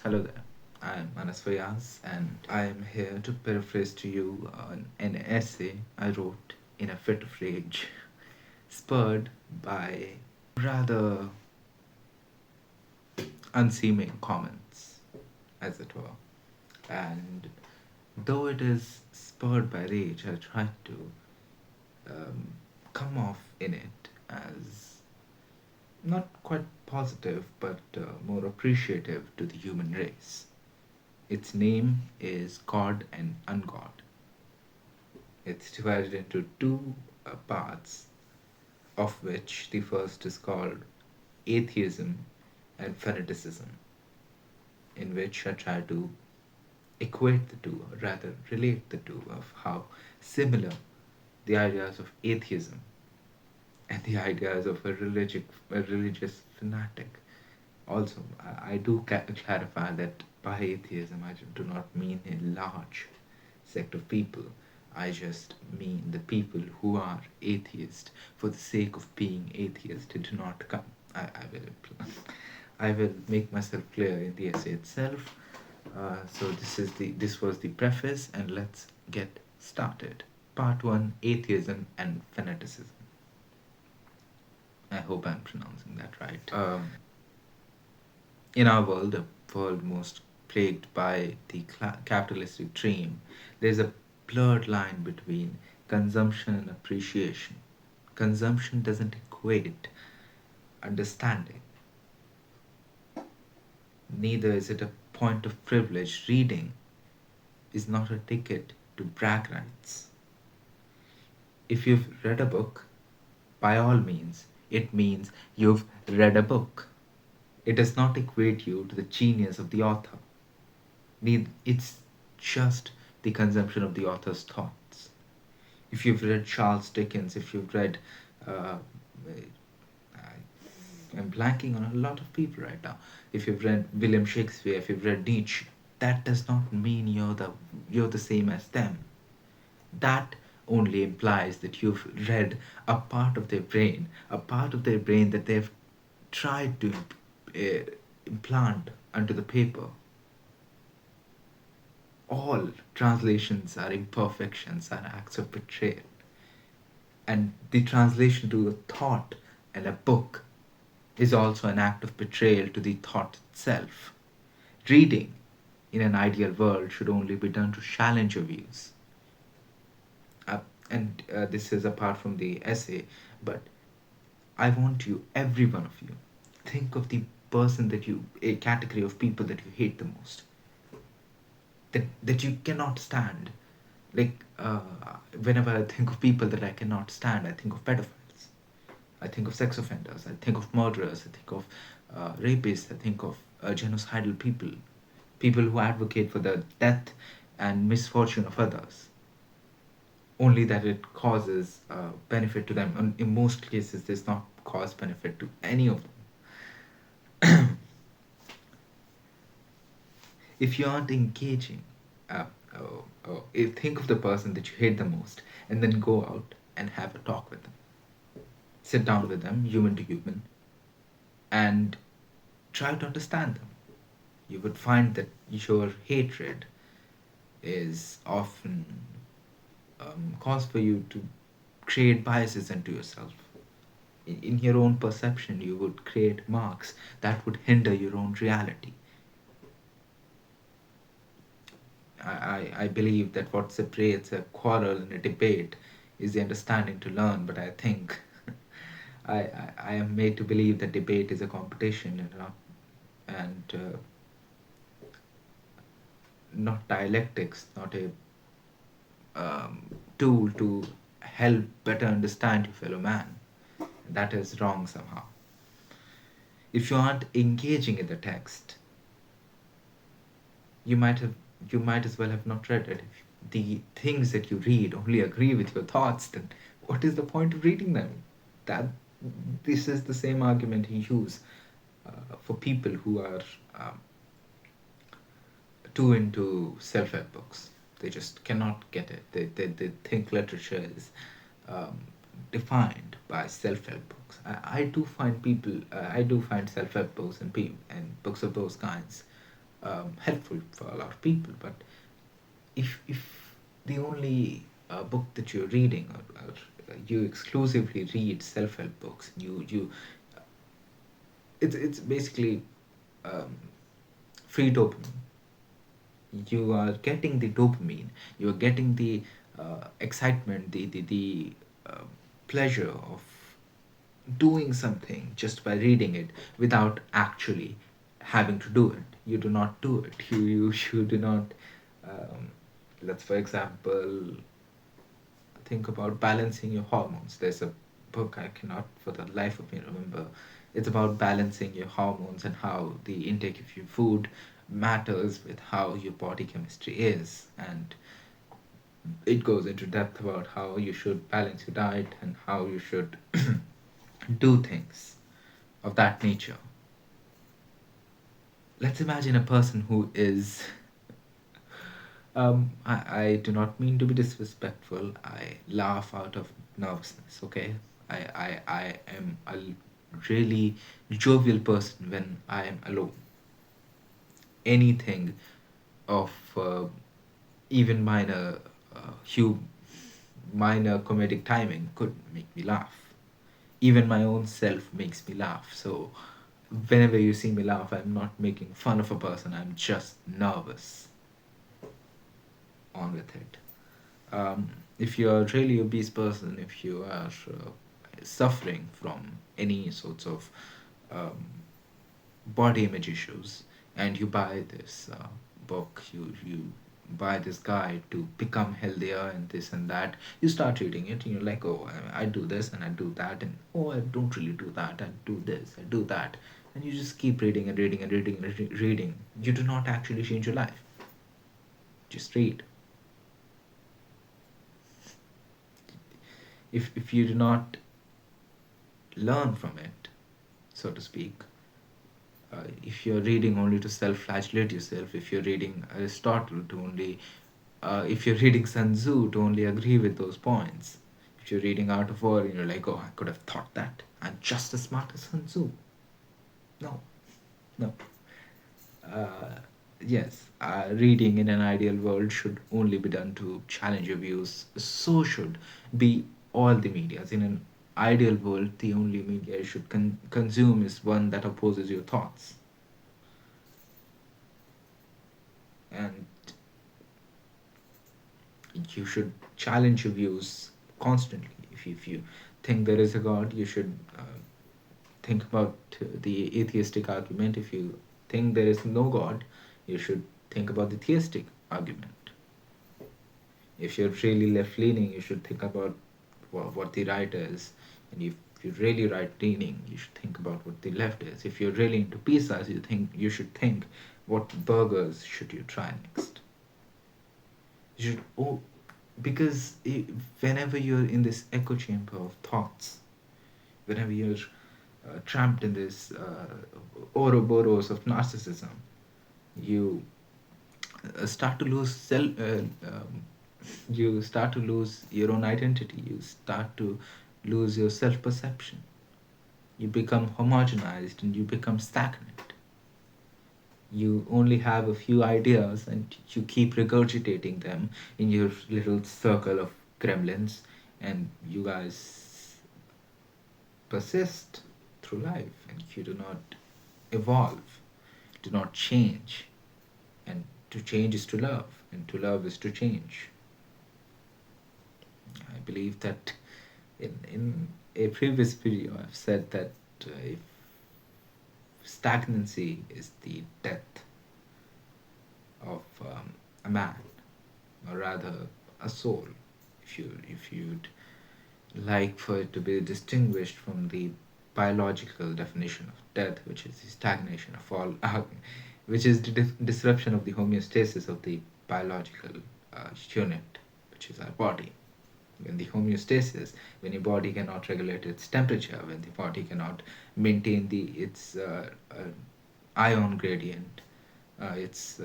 Hello there. I'm Anas Fayaz, and I'm here to paraphrase to you an essay I wrote in a fit of rage, spurred by rather unseeming comments, as it were. And though it is spurred by rage, I tried to um, come off in it as not quite positive, but more appreciative to the human race. Its name is God and Ungod. It's divided into two parts, of which the first is called atheism and fanaticism, in which I try to equate the two, or rather relate the two, of how similar the ideas of atheism and the ideas of a religious fanatic. Also, I do clarify that by atheism I do not mean a large sect of people. I just mean the people who are atheist for the sake of being atheist. Do not come. I will. I will make myself clear in the essay itself. So this was the preface, and let's get started. Part one: atheism and fanaticism. I hope I'm pronouncing that right. In our world, a world most plagued by the capitalistic dream, there's a blurred line between consumption and appreciation. Consumption doesn't equate understanding, neither is it a point of privilege. Reading is not a ticket to brag rights. If you've read a book, by all means, it means you've read a book. It does not equate you to the genius of the author. It's just the consumption of the author's thoughts. If you've read Charles Dickens, if you've read, uh, I'm blanking on a lot of people right now. If you've read William Shakespeare, if you've read Nietzsche, that does not mean you're the same as them. That only implies that you've read a part of their brain that they've tried to implant onto the paper. All translations are imperfections, are acts of betrayal. And the translation to a thought and a book is also an act of betrayal to the thought itself. Reading, in an ideal world, should only be done to challenge your views. And this is apart from the essay, but I want you, every one of you, think of the person a category of people that you hate the most, that you cannot stand. Like, whenever I think of people that I cannot stand, I think of pedophiles, I think of sex offenders, I think of murderers, I think of rapists, I think of genocidal people, people who advocate for the death and misfortune of others, only that it causes benefit to them. And in most cases, does not cause benefit to any of them. If you aren't engaging, think of the person that you hate the most, and then go out and have a talk with them. Sit down with them, human to human, and try to understand them. You would find that your hatred is often cause for you to create biases into yourself. In your own perception, you would create marks that would hinder your own reality. I believe that what separates a quarrel and a debate is the understanding to learn, but I think I am made to believe that debate is a competition and not dialectics, not a tool to help better understand your fellow man. That is wrong somehow. If you aren't engaging in the text, you might have you might as well have not read it. If the things that you read only agree with your thoughts, then what is the point of reading them? That this is the same argument he used for people who are too into self-help books. They just cannot get it. They think literature is um, defined by self-help books. I do find self-help books and books of those kinds helpful for a lot of people. But if the only book that you're reading, or you exclusively read self-help books, you it's basically um, free dopamine. You are getting the dopamine, you are getting the excitement, the pleasure of doing something just by reading it without actually having to do it. You do not do it. You do not. Let's, for example, think about balancing your hormones. There's a book I cannot for the life of me remember. It's about balancing your hormones and how the intake of your food matters with how your body chemistry is. And it goes into depth about how you should balance your diet and how you should do things of that nature. Let's imagine a person who is. I do not mean to be disrespectful. I laugh out of nervousness, okay? I am a really jovial person when I am alone. Anything of even minor comedic timing could make me laugh. Even my own self makes me laugh. So whenever you see me laugh, I'm not making fun of a person, I'm just nervous. On with it. If you're a really obese person, if you are suffering from any sorts of um, body image issues, and you buy this book, you buy this guide to become healthier and this and that, you start reading it and you're like, oh, I do this and I do that, and oh, I don't really do that, I do this, I do that, and you just keep reading and reading and reading and reading. You do not actually change your life. Just read. If you do not learn from it, so to speak, if you're reading only to self-flagellate yourself, if you're reading Aristotle to only, if you're reading Sun Tzu to only agree with those points, if you're reading Art of War and you're like, oh, I could have thought that, I'm just as smart as Sun Tzu. No, no. Yes, reading in an ideal world should only be done to challenge your views. So should be all the medias. In an ideal world, the only media you should consume is one that opposes your thoughts. And you should challenge your views constantly. If you think there is a God, you should think about the atheistic argument. If you think there is no God, you should think about the theistic argument. If you're really left leaning, you should think about what the right is. And if you're really right leaning, you should think about what the left is. If you're really into pizzas, you should think what burgers should you try next. You should, because whenever you're in this echo chamber of thoughts, whenever you're trapped in this Ouroboros of narcissism, you start to lose you start to lose your own identity. You start to lose your self-perception. You become homogenized and you become stagnant. You only have a few ideas and you keep regurgitating them in your little circle of gremlins, and you guys persist through life and you do not evolve, do not change. And to change is to love, and to love is to change. I believe that in a previous video I've said that if stagnancy is the death of a man, or rather a soul, if you'd like for it to be distinguished from the biological definition of death, which is the stagnation of all, which is the disruption of the homeostasis of the biological unit, which is our body. When the homeostasis, when your body cannot regulate its temperature, when the body cannot maintain its ion gradient, its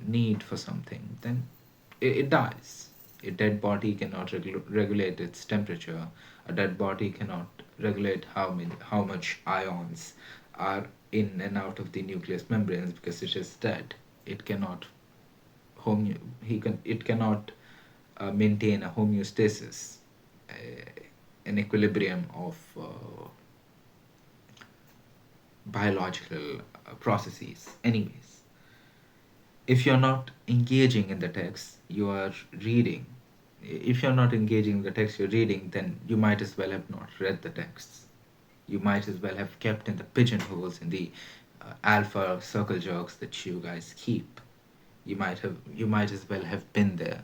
need for something, then it dies. A dead body cannot regulate its temperature. A dead body cannot regulate how much ions are in and out of the nucleus membranes because it is dead. it cannot it cannot maintain a homeostasis, uh, an equilibrium of biological processes. Anyways, if you're not engaging in the text you are reading, if you're not engaging in the text you're reading, then you might as well have not read the texts. You might as well have kept in the pigeonholes, in the alpha circle jerks that you guys keep. You might as well have been there,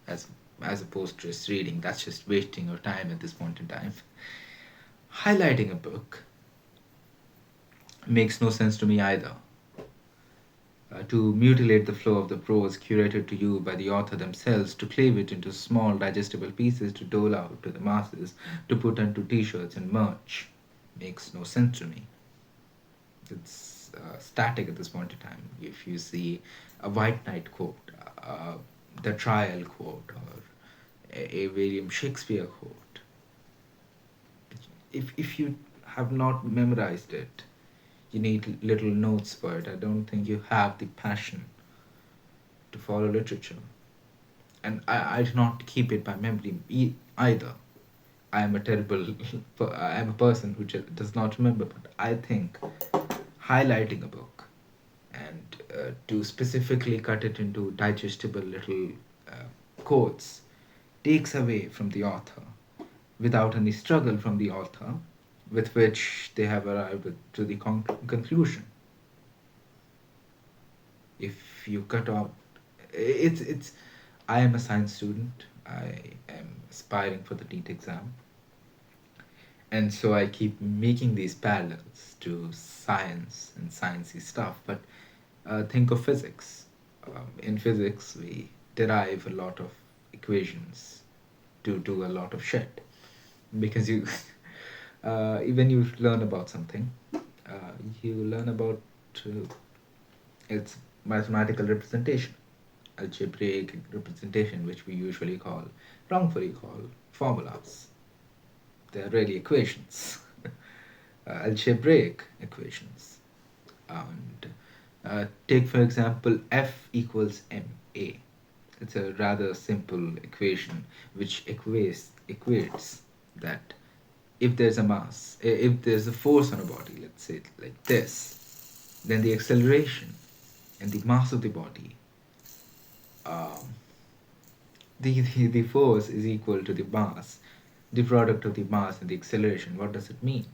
as opposed to just reading. That's just wasting your time at this point in time. Highlighting a book makes no sense to me either. To mutilate the flow of the prose curated to you by the author themselves, to cleave it into small digestible pieces to dole out to the masses, to put onto t-shirts and merch, makes no sense to me. It's static at this point in time. If you see a White Knight quote, the trial quote, or a William Shakespeare quote, if you have not memorized it, you need little notes for it. I don't think you have the passion to follow literature. And I do not keep it by memory either. I am a terrible, I am a person who does not remember, but I think highlighting a book and to specifically cut it into digestible little quotes takes away from the author without any struggle from the author, with which they have arrived to the conclusion. If you cut out, it's. I am a science student. I am aspiring for the NEET exam, and so I keep making these parallels to science and sciencey stuff. But think of physics. In physics, we derive a lot of equations to do a lot of shit, because you when you learn about something, you learn about its mathematical representation, algebraic representation, which we usually wrongfully call formulas. They're really equations, algebraic equations. And take, for example, F equals ma. It's a rather simple equation which equates that if there's a mass, if there's a force on a body, let's say like this, then the acceleration and the mass of the body, um, the force is equal to the mass, the product of the mass and the acceleration. What does it mean?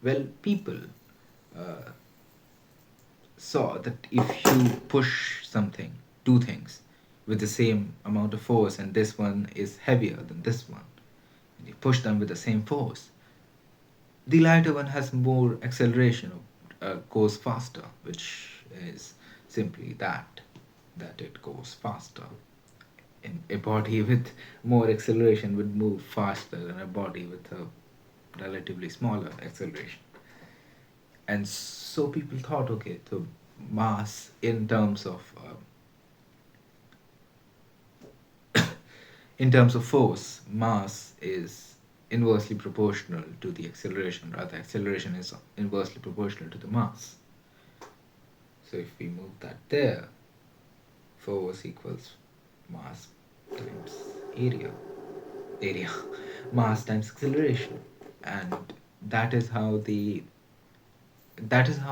Well, people uh, saw that if you push two things, with the same amount of force, and this one is heavier than this one, and you push them with the same force, the lighter one has more acceleration, goes faster, which is simply that it goes faster. And a body with more acceleration would move faster than a body with a relatively smaller acceleration. And so people thought, okay, so mass in terms of force, mass is inversely proportional to the acceleration. Rather, acceleration is inversely proportional to the mass. So if we move that there, force equals mass times area, mass times acceleration, and that is how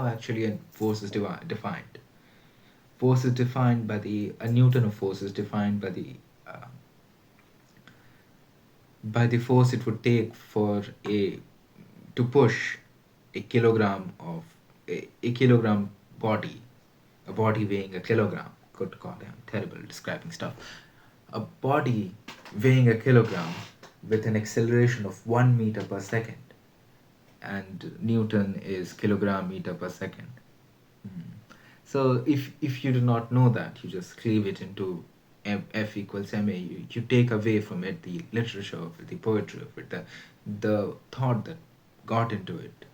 actually a force is defined. Force is defined by a Newton of force is defined by the force it would take to push a kilogram of a kilogram body, a body weighing a kilogram. Good God, I'm terrible at describing stuff. A body weighing a kilogram with an acceleration of 1 meter per second, and Newton is kilogram meter per second. So if you do not know that, you just cleave it into F equals ma. You take away from it the literature of it, the poetry of it, the thought that got into it.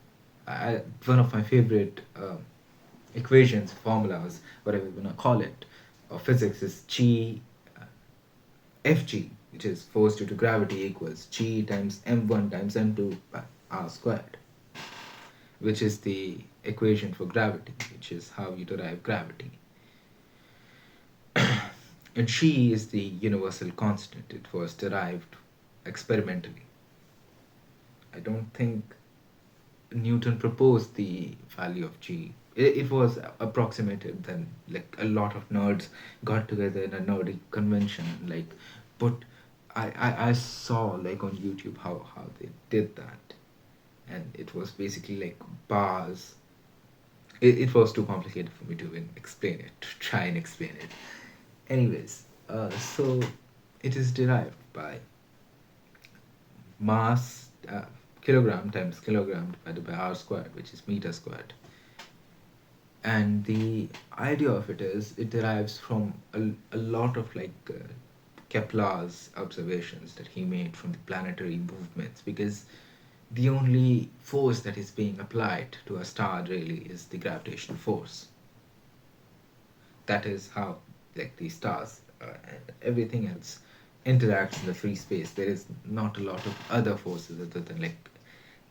One of my favorite equations, formulas, whatever you want to call it, of physics is Fg, which is force due to gravity, equals G times m1 times m2 by r squared, which is the equation for gravity, which is how you derive gravity. And G is the universal constant. It was derived experimentally. I don't think Newton proposed the value of G. It was approximated. Then, like, a lot of nerds got together in a nerdy convention. Like, but I saw, like, on YouTube how they did that, and it was basically like bars. It was too complicated for me to even explain it. To try and explain it. Anyways, so it is derived by mass, kilogram times kilogram divided by r squared, which is meter squared. And the idea of it is it derives from a lot of, like, Kepler's observations that he made from the planetary movements, because the only force that is being applied to a star really is the gravitational force. That is how, like, the stars and everything else interacts in the free space. There is not a lot of other forces other than, like,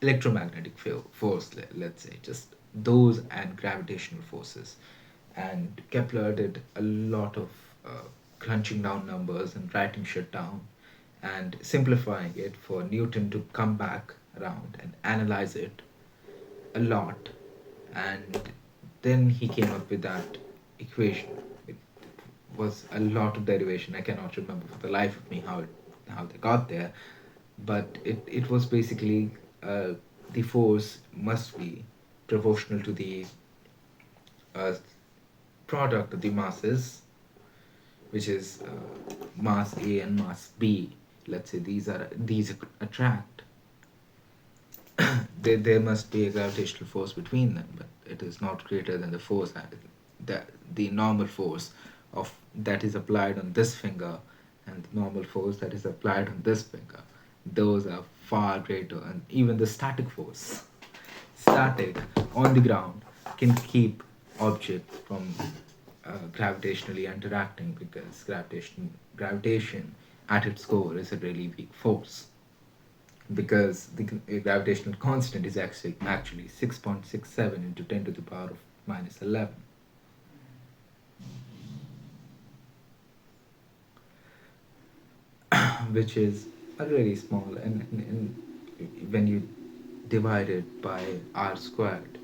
electromagnetic force, let's say, just those and gravitational forces. And Kepler did a lot of crunching down numbers and writing shit down and simplifying it for Newton to come back around and analyze it a lot, and then he came up with that equation. It was a lot of derivation. I cannot remember for the life of me how they got there, but it was basically, the force must be proportional to the uh, product of the masses, which is mass A and mass B. Let's say these attract. There must be a gravitational force between them, but it is not greater than the force that the normal force of that is applied on this finger and the normal force that is applied on this finger. Those are far greater, and even the static force, static on the ground, can keep objects from gravitationally interacting, because gravitation at its core is a really weak force, because the gravitational constant is actually 6.67 into 10 to the power of minus 11, which is a really small, and when you divide it by r squared,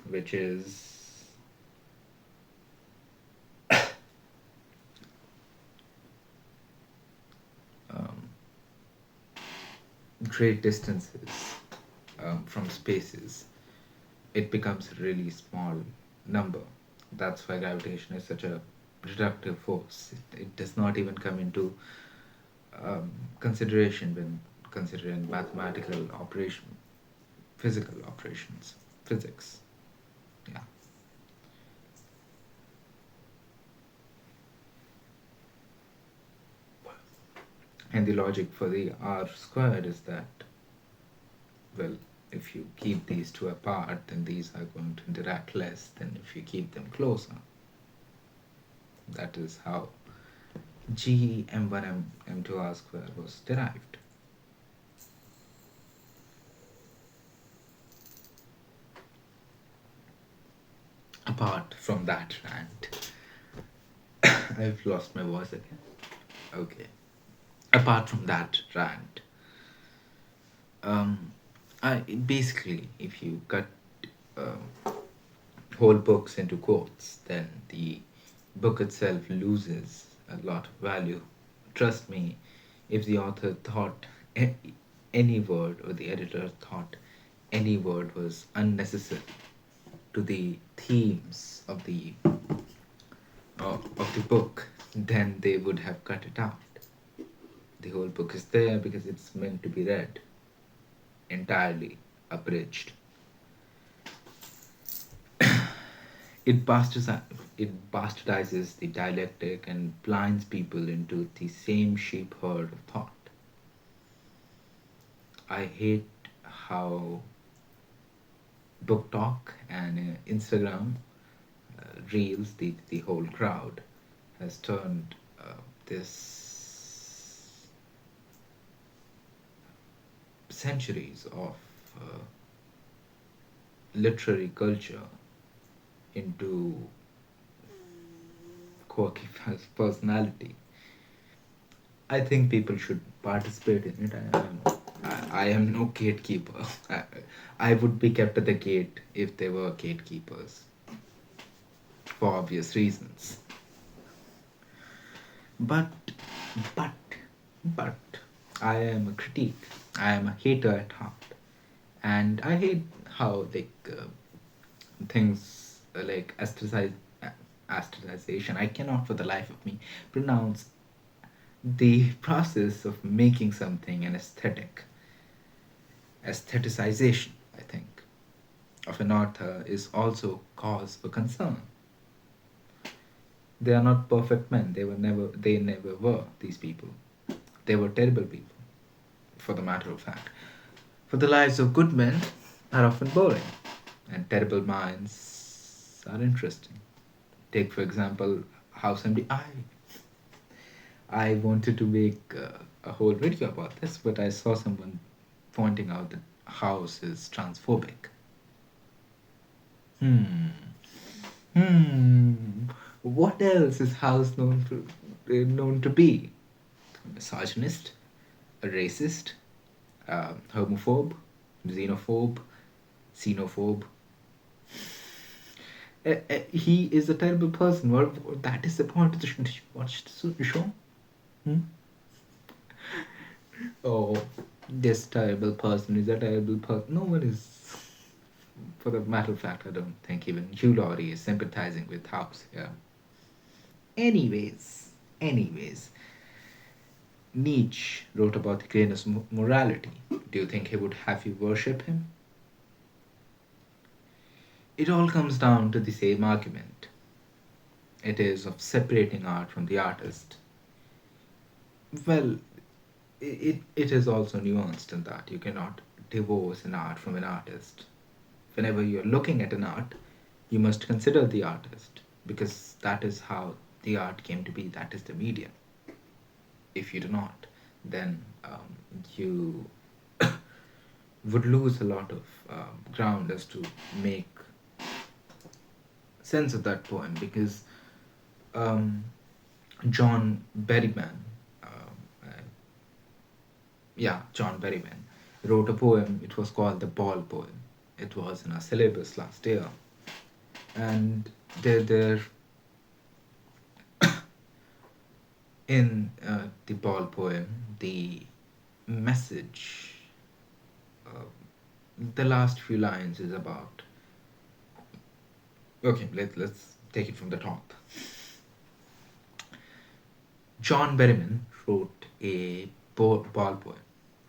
which is um, great distances from spaces, it becomes a really small number. That's why gravitation is such a reductive force. It does not even come into consideration when considering mathematical operation, physical operations, physics. Yeah. And the logic for the r squared is that, well, if you keep these two apart, then these are going to interact less than if you keep them closer. That is how G m1 m2 r squared was derived. Apart from that rant, I've lost my voice again. Okay. Apart from that rant, I basically, if you cut whole books into quotes, then the book itself loses a lot of value. Trust me, if the author thought any word, or the editor thought any word was unnecessary to the themes of the book, then they would have cut it out. The whole book is there because it's meant to be read entirely abridged. It bastardizes the dialectic and blinds people into the same sheep herd of thought. I hate how book talk and Instagram reels, the whole crowd has turned this centuries of literary culture into quirky personality. I think people should participate in it. I am no gatekeeper. I would be kept at the gate if there were gatekeepers, for obvious reasons. But, but, but, I am a critique. I am a hater at heart. And I hate how things like aestheticization. I cannot for the life of me pronounce the process of making something an aestheticization, I think, of an author is also cause for concern. They are not perfect men. They never were, these people. They were terrible people, for the matter of fact. For the lives of good men are often boring, and terrible minds are interesting. Take, for example, how somebody. I wanted to make a whole video about this, but I saw someone pointing out that House is transphobic. Hmm. Hmm. What else is House known to be? A misogynist, a racist, homophobe, xenophobe, xenophobe. He is a terrible person. That is the point of the show. Did you watch the show? Hmm? Oh, this terrible person is a terrible person. No one is. For the matter of fact, I don't think even Hugh Laurie is sympathizing with House here. Anyways, Nietzsche wrote about the greatness of morality. Do you think he would have you worship him? It all comes down to the same argument. It is of separating art from the artist. Well, it is also nuanced in that you cannot divorce an art from an artist. Whenever you're looking at an art, you must consider the artist because that is how the art came to be, that is the medium. If you do not, then you would lose a lot of ground as to make sense of that poem because um, John Berryman, uh, John Berryman, wrote a poem. It was called the Ball Poem. It was in our syllabus last year, and there in the Ball Poem, the message, uh, the last few lines is about. Okay, let's take it from the top. John Berryman wrote a ball poem.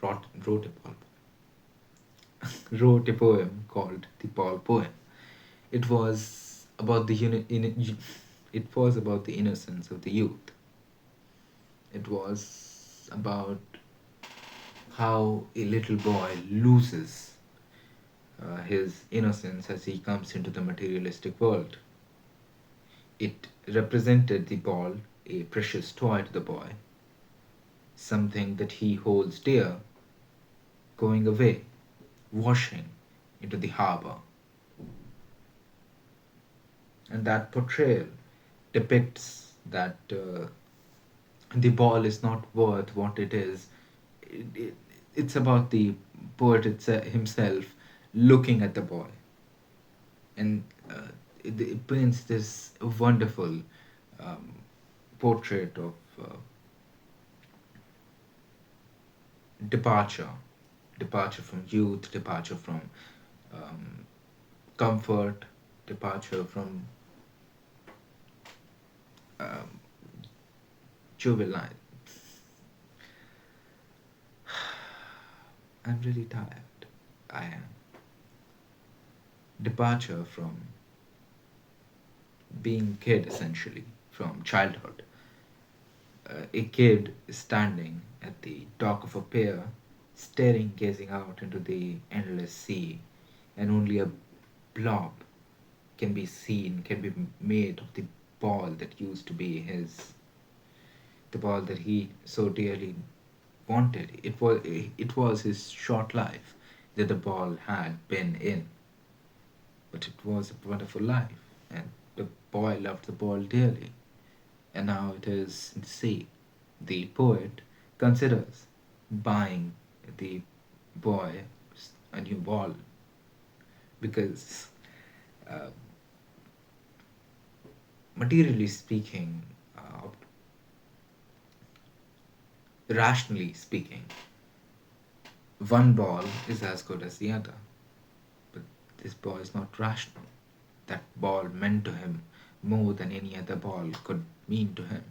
Wrote a ball poem. Wrote a poem called the Ball Poem. It was about it was about the innocence of the youth. It was about how a little boy loses his innocence as he comes into the materialistic world. It represented the ball, a precious toy to the boy, something that he holds dear, going away, washing into the harbor. And that portrayal depicts that the ball is not worth what it is. It's about the poet himself looking at the ball. And it paints this wonderful um, portrait of departure, departure from youth, departure from um, comfort, departure from um, juvenile. I'm really tired. I am. Departure from being kid, essentially, from childhood. A kid is standing at the dock of a pier, staring, gazing out into the endless sea, and only a blob can be seen, can be made of the ball that used to be his, the ball that he so dearly wanted. It was his short life that the ball had been in, but it was a wonderful life, and the boy loved the ball dearly. And now it is C. The poet considers buying the boy a new ball because, uh, materially speaking, rationally speaking, one ball is as good as the other. But this boy is not rational. That ball meant to him more than any other ball could mean to him.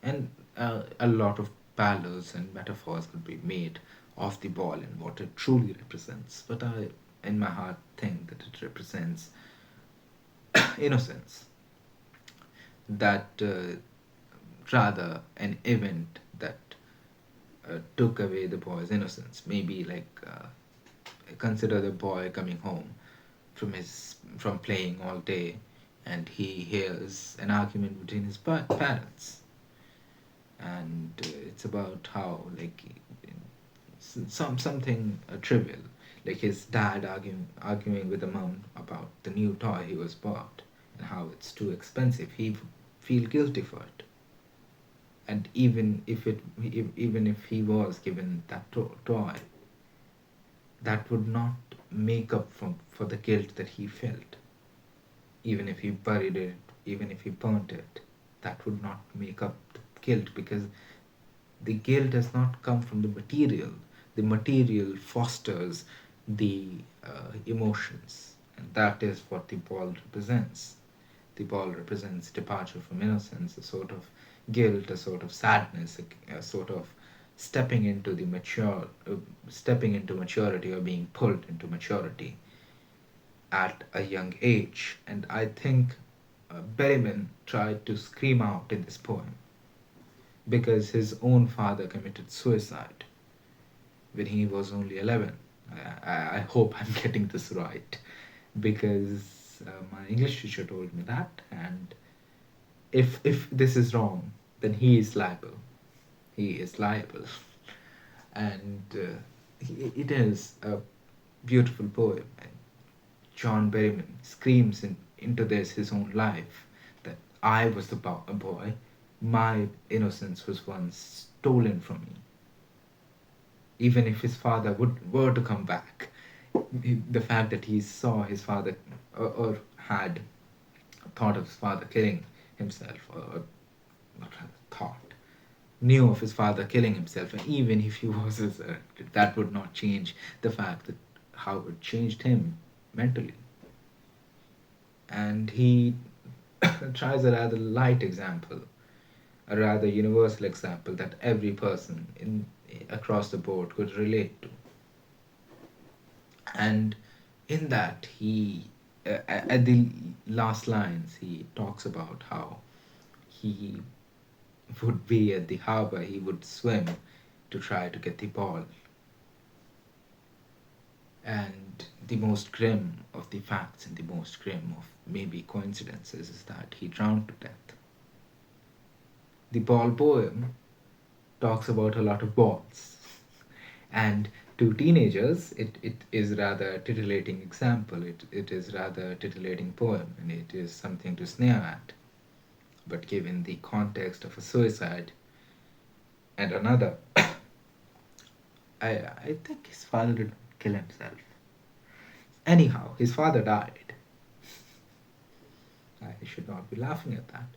And a lot of parallels and metaphors could be made of the ball and what it truly represents. But I, in my heart, think that it represents innocence. That rather an event that took away the boy's innocence. Maybe like consider the boy coming home from playing all day, and he hears an argument between his parents, and it's about how like something trivial, like his dad arguing with the mom about the new toy he was bought and how it's too expensive. He would feel guilty for it, and even if he was given that toy, that would not make up for the guilt that he felt. Even if he buried it, even if he burnt it, that would not make up the guilt, because the guilt does not come from the material. The material fosters the emotions, and that is what the ball represents. The ball represents departure from innocence, a sort of guilt, a sort of sadness, a sort of stepping into maturity, or being pulled into maturity at a young age. And I think Berryman tried to scream out in this poem because his own father committed suicide when he was only 11. I hope I'm getting this right, because my English teacher told me that, and if this is wrong, then he is liable. He is liable. And it is a beautiful poem. And John Berryman screams into this his own life, that I was a boy, my innocence was once stolen from me. Even if his father were to come back, the fact that he saw his father, or had thought of his father killing himself, or not thought, knew of his father killing himself, and even if he was resurrected, that would not change the fact that how it changed him mentally. And he tries a rather light example, a rather universal example that every person across the board could relate to. And in that, he at the last lines, he talks about how he would be at the harbor, he would swim to try to get the ball. And the most grim of the facts and the most grim of maybe coincidences is that he drowned to death. The ball poem talks about a lot of balls. And to teenagers, it is rather titillating example. It is rather titillating poem, and it is something to sneer at. But given the context of a suicide and another, I think his father did not kill himself. Anyhow, his father died. I should not be laughing at that.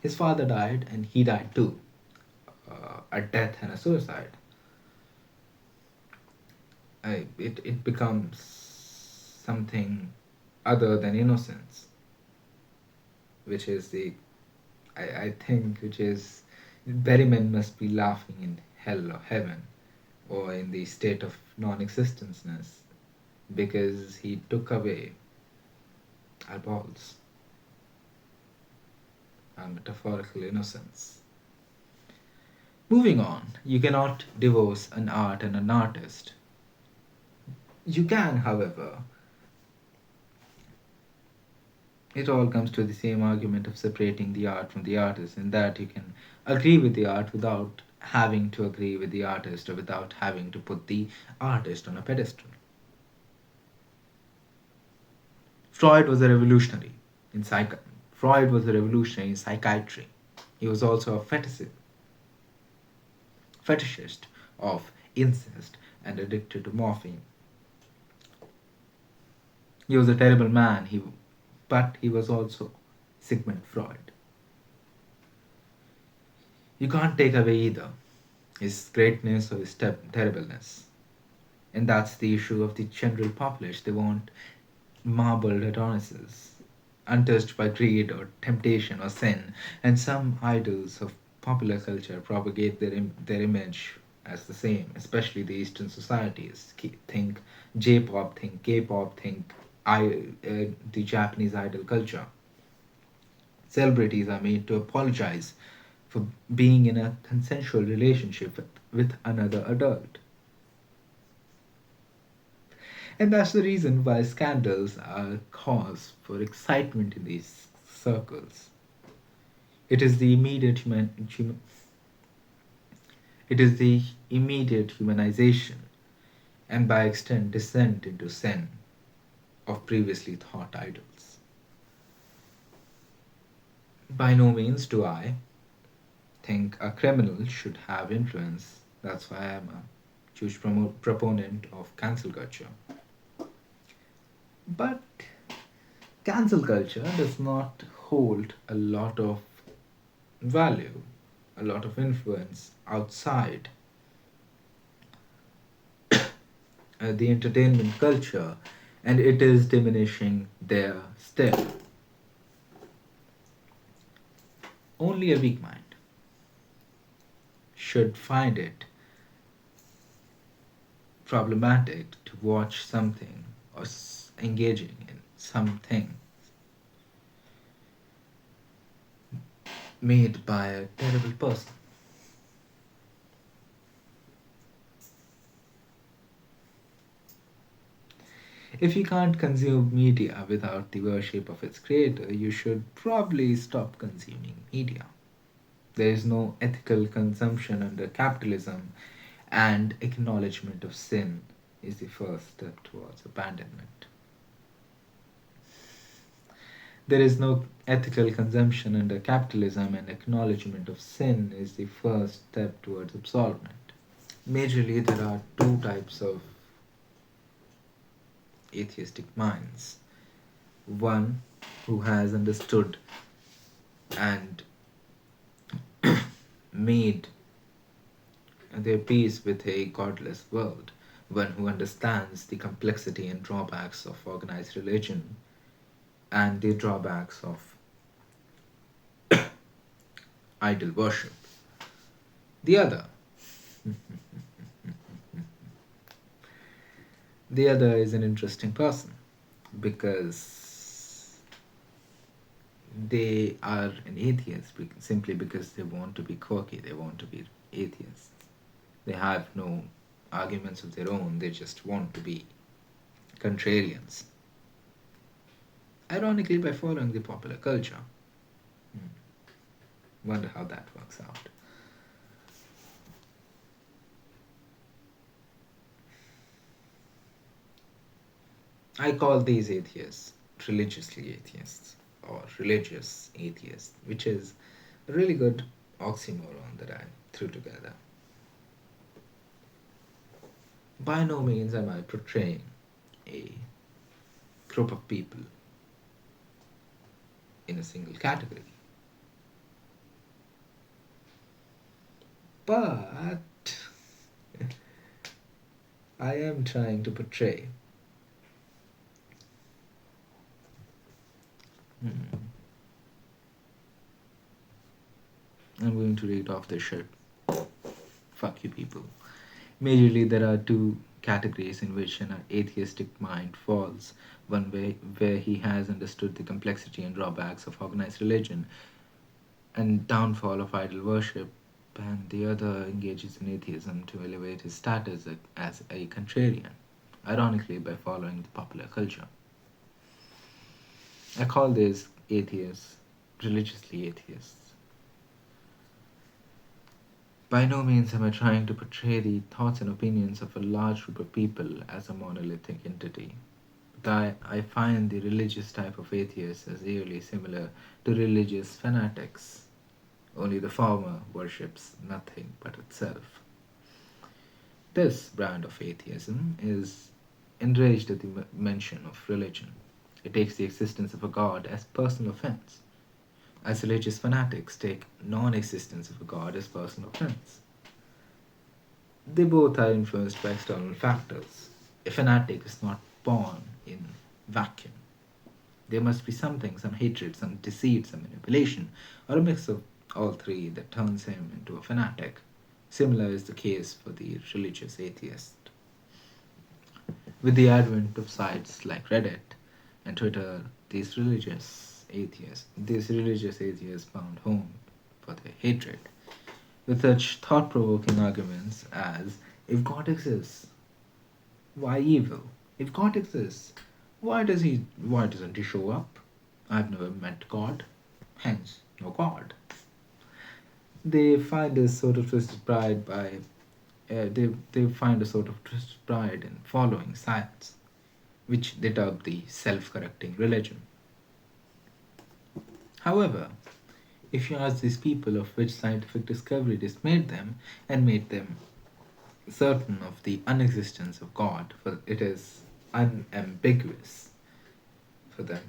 His father died, and he died too. A death and a suicide. It becomes something other than innocence, which is I think, which is, Berryman must be laughing in hell or heaven, or in the state of non-existenceness, because he took away our balls, our metaphorical innocence. Moving on, you cannot divorce an art and an artist. You can, however. It all comes to the same argument of separating the art from the artist, in that you can agree with the art without having to agree with the artist, or without having to put the artist on a pedestal. Freud was a revolutionary in psychiatry. He was also a fetishist of incest and addicted to morphine. He was a terrible man, but he was also Sigmund Freud. You can't take away either his greatness or his terribleness. And that's the issue of the general populace. They want marbled Adonises, untouched by greed or temptation or sin. And some idols of popular culture propagate their image as the same, especially the Eastern societies. Think J-pop, think K-pop, think the Japanese idol culture. Celebrities are made to apologize for being in a consensual relationship with another adult. And that's the reason why scandals are cause for excitement in these circles. It is the it is the immediate humanization and by extent descent into sin of previously thought idols. By no means do I think a criminal should have influence. That's why I'm a huge proponent of cancel culture. But cancel culture does not hold a lot of value, a lot of influence outside the entertainment culture, and it is diminishing there still. Only a weak mind should find it problematic to watch something or engaging in something made by a terrible person. If you can't consume media without the worship of its creator, you should probably stop consuming media. There is no ethical consumption under capitalism, and acknowledgement of sin is the first step towards abandonment. There is no ethical consumption under capitalism, and acknowledgement of sin is the first step towards absolvement. Majorly, there are two types of atheistic minds. One who has understood and made their peace with a godless world, one who understands the complexity and drawbacks of organized religion and the drawbacks of idol worship. The other, the other is an interesting person because they are an atheist simply because they want to be quirky, they want to be atheists. They have no arguments of their own, they just want to be contrarians. Ironically, by following the popular culture. Wonder how that works out. I call these atheists religiously atheists or religious atheists, which is a really good oxymoron that I threw together. By no means am I portraying a group of people in a single category. But I am trying to portray I'm going to read off this shit. Fuck you people. Majorly, there are two categories in which an atheistic mind falls. One way where he has understood the complexity and drawbacks of organized religion and downfall of idol worship, and the other engages in atheism to elevate his status as a contrarian, ironically by following the popular culture. I call these atheists religiously atheists. By no means am I trying to portray the thoughts and opinions of a large group of people as a monolithic entity. But I find the religious type of atheists as eerily similar to religious fanatics, Only the former worships nothing but itself. This brand of atheism is enraged at the mention of religion. It takes the existence of a god as personal offense, as religious fanatics take non existence of a god as personal offense. They both are influenced by external factors. A fanatic is not born in vacuum. There must be something, some hatred, some deceit, some manipulation, or a mix of all three that turns him into a fanatic. Similar is the case for the religious atheist. With the advent of sites like Reddit and Twitter, these religious atheists found home for their hatred, with such thought-provoking arguments as, if God exists, why evil? If God exists, why doesn't he show up? I've never met God, hence no God. They find a sort of twisted pride by they find a sort of twisted pride in following science, which they dub the self-correcting religion. However, if you ask these people of which scientific discovery dismayed them and made them certain of the unexistence of God, for it is unambiguous for them,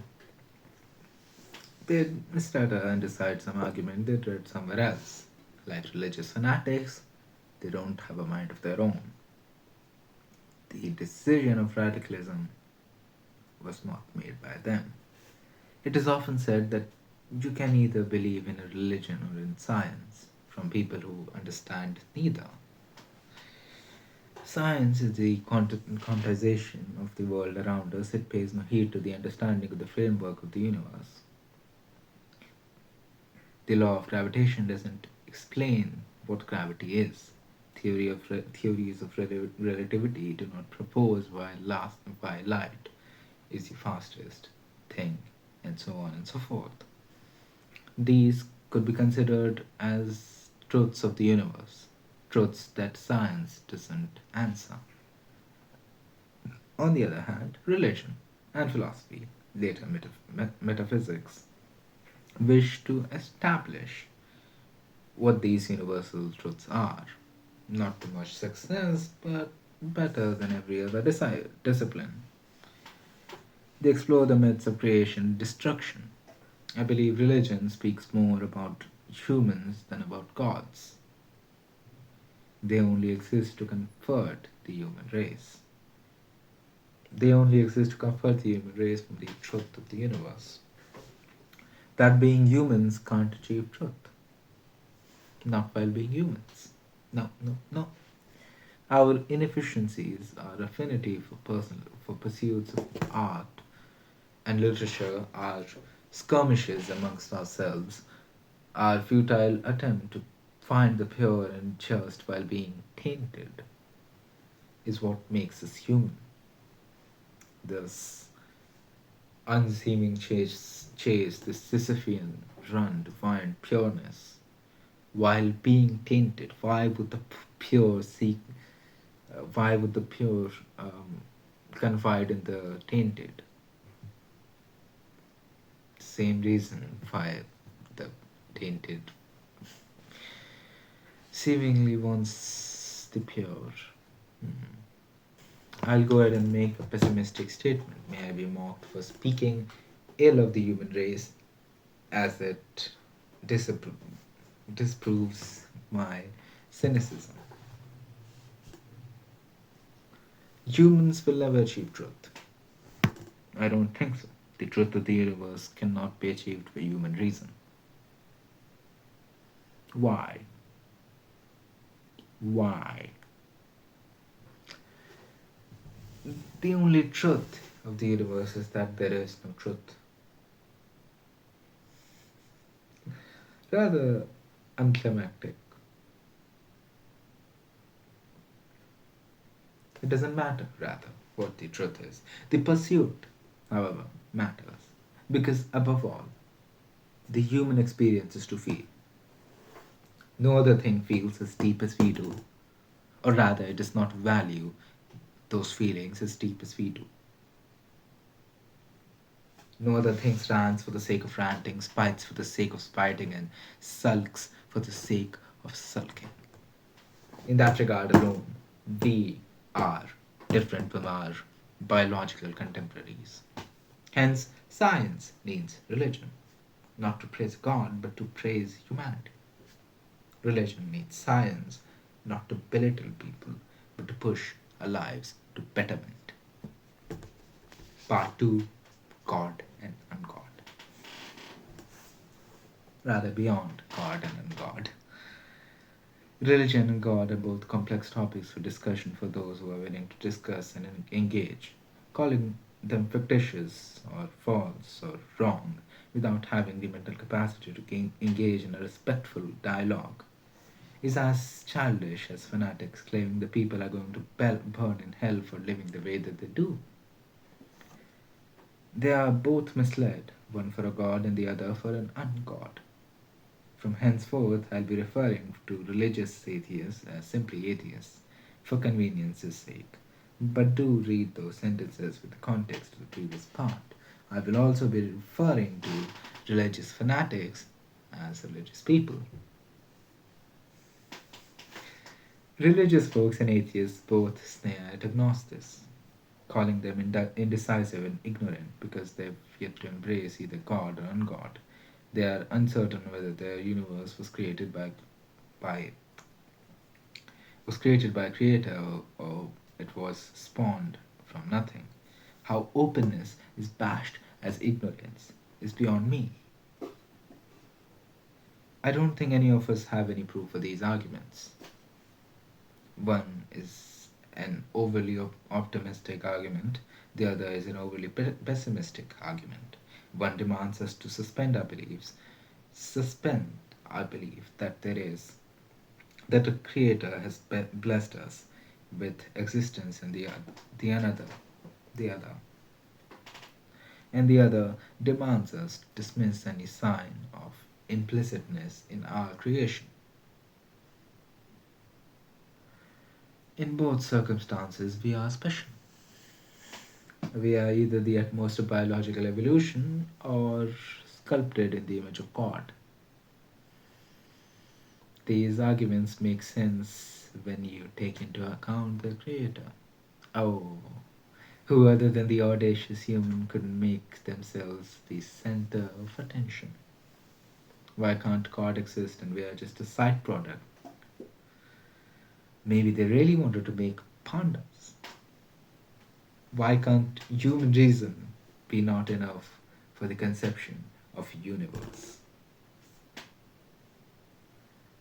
they'd stutter and decide some argument they'd read somewhere else. Like religious fanatics, they don't have a mind of their own. The decision of radicalism was not made by them. It is often said that you can either believe in a religion or in science from people who understand neither. Science is the quantization of the world around us. It pays no heed to the understanding of the framework of the universe. The law of gravitation doesn't explain what gravity is. Theories of relativity do not propose why light is the fastest thing, and so on and so forth. These could be considered as truths of the universe, truths that science doesn't answer. On the other hand, religion and philosophy, later metaphysics, wish to establish what these universal truths are. Not too much success, but better than every other discipline. They explore the myths of creation and destruction. I believe religion speaks more about humans than about gods. They only exist to comfort the human race. They only exist to comfort the human race from the truth of the universe. That being humans can't achieve truth. Not while being humans. No, no, no. Our inefficiencies, our affinity for pursuits of art and literature, our skirmishes amongst ourselves, our futile attempt to find the pure and just while being tainted, is what makes us human. This unseeming chase, this Sisyphean run to find pureness, while being tainted. Why would the pure seek? Why would the pure confide in the tainted? Same reason why the tainted seemingly wants the pure. Hmm. I'll go ahead and make a pessimistic statement. May I be mocked for speaking ill of the human race, as it disproves my cynicism. Humans will never achieve truth. I don't think so. The truth of the universe cannot be achieved by human reason. Why? Why? The only truth of the universe is that there is no truth. Rather unclimactic. It doesn't matter, rather, what the truth is. The pursuit, however, matters. Because, above all, the human experience is to feel. No other thing feels as deep as we do, or rather, it does not value those feelings as deep as we do. No other thing rants for the sake of ranting, spites for the sake of spiting, and sulks for the sake of sulking. In that regard alone, we are different from our biological contemporaries. Hence, science needs religion, not to praise God, but to praise humanity. Religion needs science, not to belittle people, but to push our lives to betterment. Part 2, God and Ungod. Rather, beyond God and Ungod. Religion and God are both complex topics for discussion for those who are willing to discuss and engage. Calling them fictitious or false or wrong without having the mental capacity to engage in a respectful dialogue is as childish as fanatics claiming the people are going to burn in hell for living the way that they do. They are both misled, one for a god and the other for an ungod. From henceforth, I'll be referring to religious atheists as simply atheists, for convenience's sake. But do read those sentences with the context of the previous part. I will also be referring to religious fanatics as religious people. Religious folks and atheists both sneer at agnostics, calling them indecisive and ignorant because they've yet to embrace either God or ungod. They are uncertain whether their universe by was created by a creator or it was spawned from nothing. How openness is bashed as ignorance is beyond me. I don't think any of us have any proof for these arguments. One is an overly optimistic argument, the other is an overly pessimistic argument. One demands us to suspend our belief that a creator has blessed us with existence, and the other, and the other demands us to dismiss any sign of implicitness in our creation. In both circumstances, we are special. We are either the utmost of biological evolution or sculpted in the image of God. These arguments make sense when you take into account the Creator. Oh, who other than the audacious human could make themselves the center of attention? Why can't God exist and we are just a side product? Maybe they really wanted to make pandas. Why can't human reason be not enough for the conception of universe?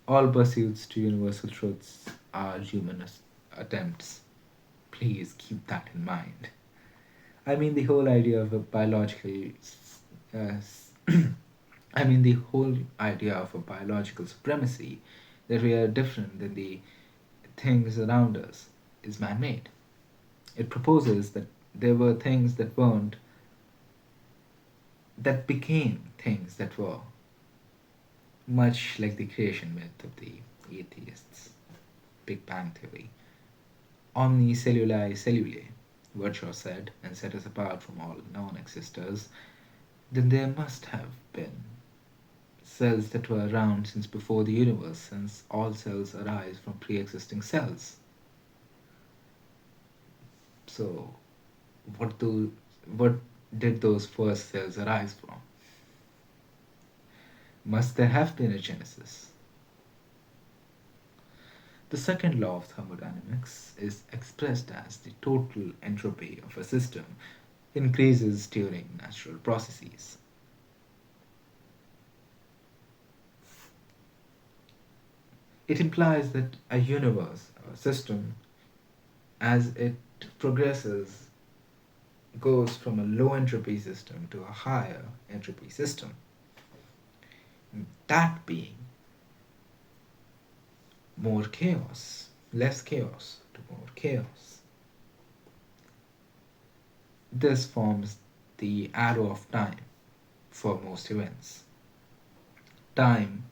All pursuits to universal truths are human attempts. Please keep that in mind. I mean the whole idea of a biological uh, I mean the whole idea of a biological supremacy that we are different than the things around us is man-made. It proposes that there were things that weren't that became things that were, much like the creation myth of the atheists. Big Bang Theory. Omni celluli cellulae, Virchow said, and set us apart from all non-existers, then there must have been cells that were around since before the universe, since all cells arise from pre-existing cells. So, what did those first cells arise from? Must there have been a genesis? The second law of thermodynamics is expressed as the total entropy of a system increases during natural processes. It implies that a universe, a system, as it progresses, goes from a low entropy system to a higher entropy system. That being more chaos, less chaos to more chaos. This forms the arrow of time for most events. Time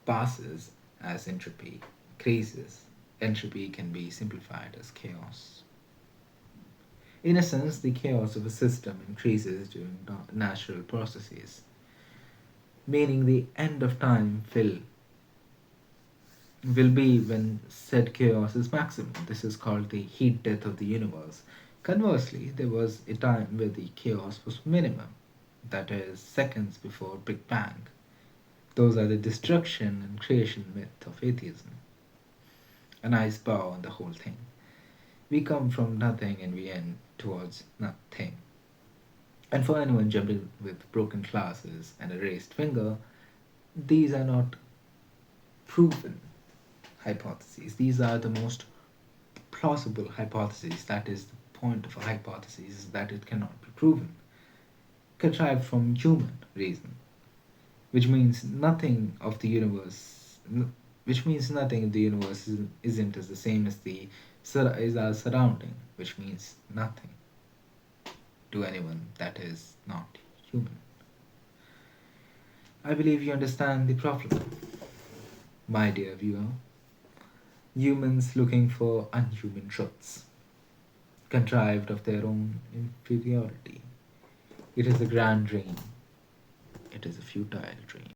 passes as entropy increases. Entropy can be simplified as chaos. In a sense, the chaos of a system increases during natural processes, meaning the end of time will will be when said chaos is maximum. This is called the heat death of the universe. Conversely, there was a time where the chaos was minimum, that is, seconds before Big Bang. Those are the destruction and creation myth of atheism. A nice bow on the whole thing. We come from nothing and we end towards nothing. And for anyone jumping with broken glasses and a raised finger, these are not proven hypotheses. These are the most plausible hypotheses. That is the point of a hypothesis, is that it cannot be proven. Contrived from human reason, which means nothing of the universe, which means nothing in the universe isn't as the same as is our surrounding, which means nothing to anyone that is not human. I believe you understand the problem, my dear viewer. Humans looking for unhuman truths, contrived of their own inferiority. It is a grand dream. It is a futile dream.